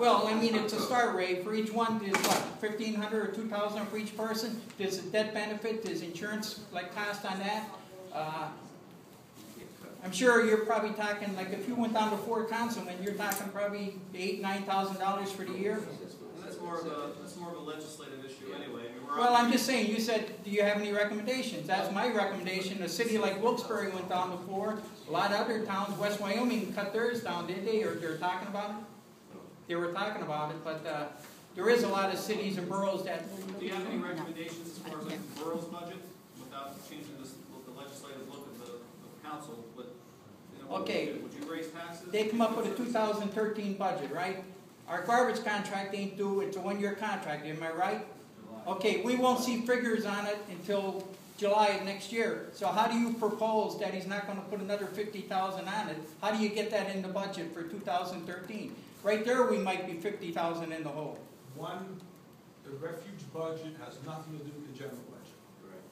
Well, I mean, it's a start rate. For each one, there's what, 1,500 or 2,000 for each person? There's a debt benefit, there's insurance like cost on that. I'm sure you're probably talking, like if you went down to Fort Councilman, you're talking probably $8,000–9,000 for the year. That's more of a legislative issue anyway. I mean, well, I'm just saying, you said, do you have any recommendations? That's my recommendation. A city like Wilkes-Barre went down before. A lot of other towns, West Wyoming cut theirs down, didn't they? Or they're talking about it? They were talking about it, but there is a lot of cities and boroughs that... Do you have any recommendations as far as like the borough's budget, without changing the legislative look of the council? But, you know, okay. Would you raise taxes? They come up with a 2013 budget, right? Our garbage contract ain't due. It's a one-year contract. Am I right? Okay, we won't see figures on it until July of next year. So how do you propose that he's not going to put another $50,000 on it? How do you get that in the budget for 2013? Right there, we might be $50,000 in the hole. One, the refuge budget has nothing to do with the general budget. Correct.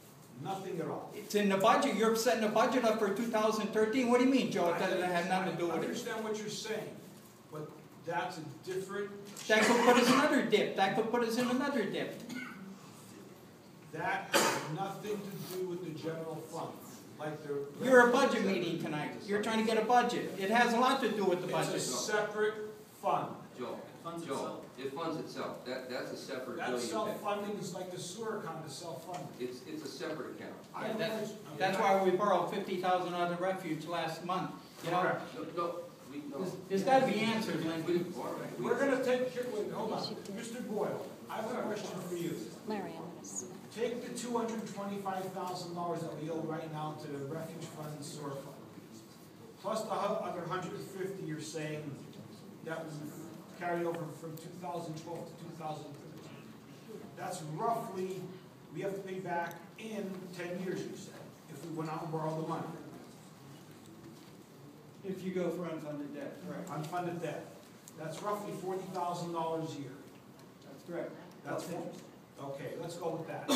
Nothing at all. It's in the budget. You're setting the budget up for 2013. What do you mean, Joe? It doesn't have nothing to do with it. I understand what you're saying, but that's a different... That could put us in another dip. That could put us in another dip. That has nothing to do with the general fund. Like you're a budget meeting tonight. You're trying to get a budget. It has a lot to do with the budget. It's a separate fund. Joe, it funds itself. That's a separate bill. That self-funding is like the sewer account is self-funding. It's a separate account. Yeah, that's why we borrowed $50,000 out of the refuge last month. You know, there's got to be answers, Lindsay. We're going to take. Wait, hold on, Mr. Boyle. I have a question for you. Larry, I'm going to. Take the $225,000 that we owe right now to the refuge fund and sewer fund, plus the other $150 you're saying that was carried over from 2012 to 2013. That's roughly, we have to pay back in 10 years, you said, if we went out and borrowed the money. If you go for unfunded debt, correct. Unfunded debt. That's roughly $40,000 a year. That's correct. That's okay, let's go with that.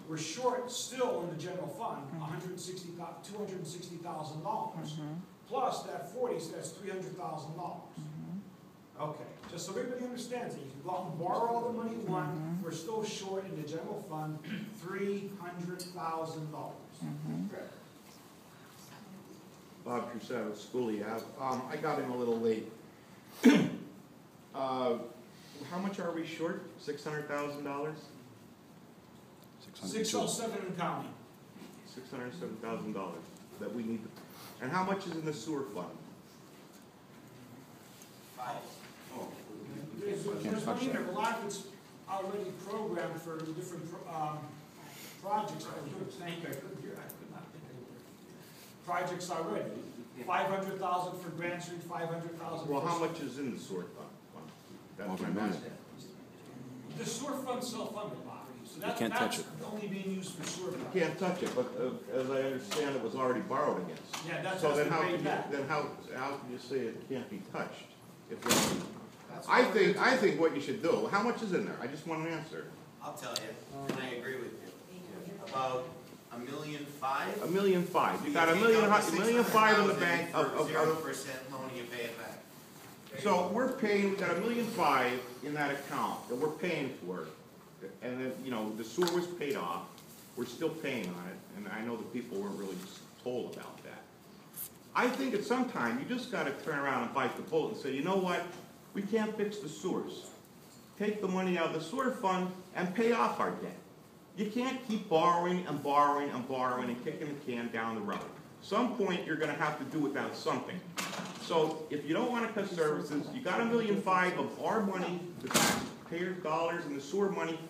We're short still in the general fund, $260,000. Plus that 40, so that's $300,000. Okay, just so everybody understands it. You can go out and borrow all the money you want. We're still short in the general fund, $300,000. Bob Trousseau, Schoolie Ave. I got in a little late. How much are we short? $600,000? 607 and counting. $607,000 that we need to. And how much is in the sewer fund? 5. Oh. There's money there. A lot of it's already programmed for different projects. Thank you. I could not think of it. Projects already. 500,000 for Grand Street. 500,000. Well, how much is in the sewer fund? That's my math. The sewer fund's self-funded, Bob. So that's only being used for sewer. You can't touch it, but as I understand, it was already borrowed against. Yeah, that's so then how can you say it can't be touched? I think what you should do. How much is in there? I just want an answer. I'll tell you, and I agree with you. About $1.5 million. $1.5 million. You got $1.5 million in the bank of 0% loan, you pay it back. So we're paying. We got $1.5 million in that account that we're paying for, and then the sewer was paid off. We're still paying on it, and I know the people weren't really told about that. I think at some time you just got to turn around and bite the bullet and say, you know what? We can't fix the sewers. Take the money out of the sewer fund and pay off our debt. You can't keep borrowing and borrowing and borrowing and kicking the can down the road. Some point you're going to have to do without something. So if you don't want to cut services, you got $1.5 million of our money, the taxpayers' dollars, and the sewer money.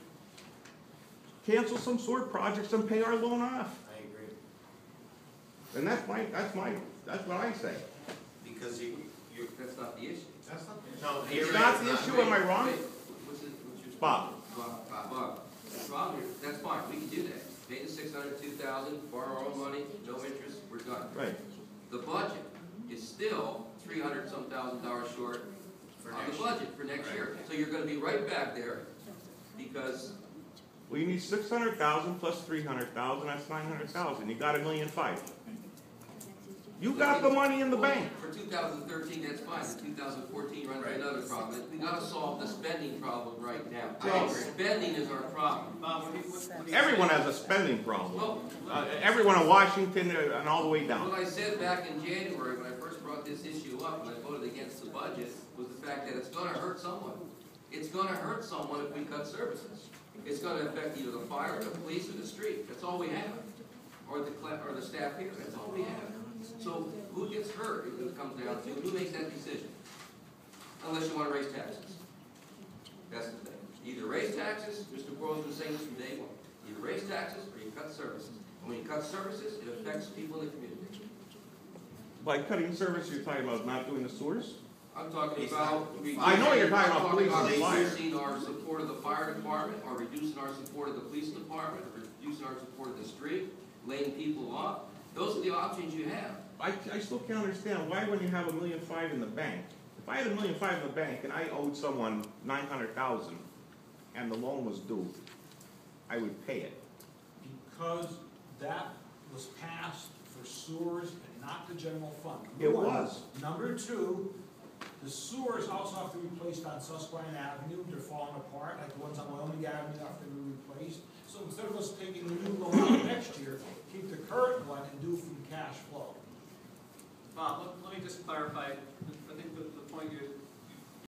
Cancel some sewer projects and pay our loan off. I agree. And that's what I say. Because that's not the issue. That's not the issue. No, it's not the issue. Am I wrong? What's your Bob. Bob. That's fine. We can do that. Pay the $602,000, borrow our own money, no interest. We're done. Right. The budget is still $300-some-thousand short on the budget for next year. So you're going to be right back there because. Well, you need $600,000 plus $300,000. That's $900,000. You got $1.5 million. You got the money in the bank. For 2013, that's fine. The 2014 runs Right. another problem. We gotta solve the spending problem right now. I agree. Spending is our problem. Bob, when you Everyone has a spending problem. Well, Everyone in Washington and all the way down. what I said back in January, when I first brought this issue up, and I voted against the budget, was the fact that it's gonna hurt someone. It's gonna hurt someone if we cut services. It's gonna affect either the fire, the police, or the street. That's all we have. Or the staff here. That's all we have. So who gets hurt, if it comes down to, who makes that decision? Unless you wanna raise taxes. That's the thing. Either raise taxes, Mr. Boro's been saying this from day one. Either raise taxes or you cut services. And when you cut services, it affects people in the community. By cutting service, you're talking about not doing the sewers? I'm talking He's about. not- I know you're talking about police and fire. Reducing our support of the fire department, or reducing our support of the police department, or reducing our support of the street, laying people off. Those are the options you have. I still can't understand, why when you have $1.5 million in the bank? If I had $1.5 million in the bank and I owed someone $900,000 and the loan was due, I would pay it. Because that was passed for sewers and not the general fund. It was. Number two, the sewers also have to be replaced on Susquehanna Avenue, they're falling apart, like the ones on Wyoming Avenue have to be replaced. So instead of us taking the new loan out next year,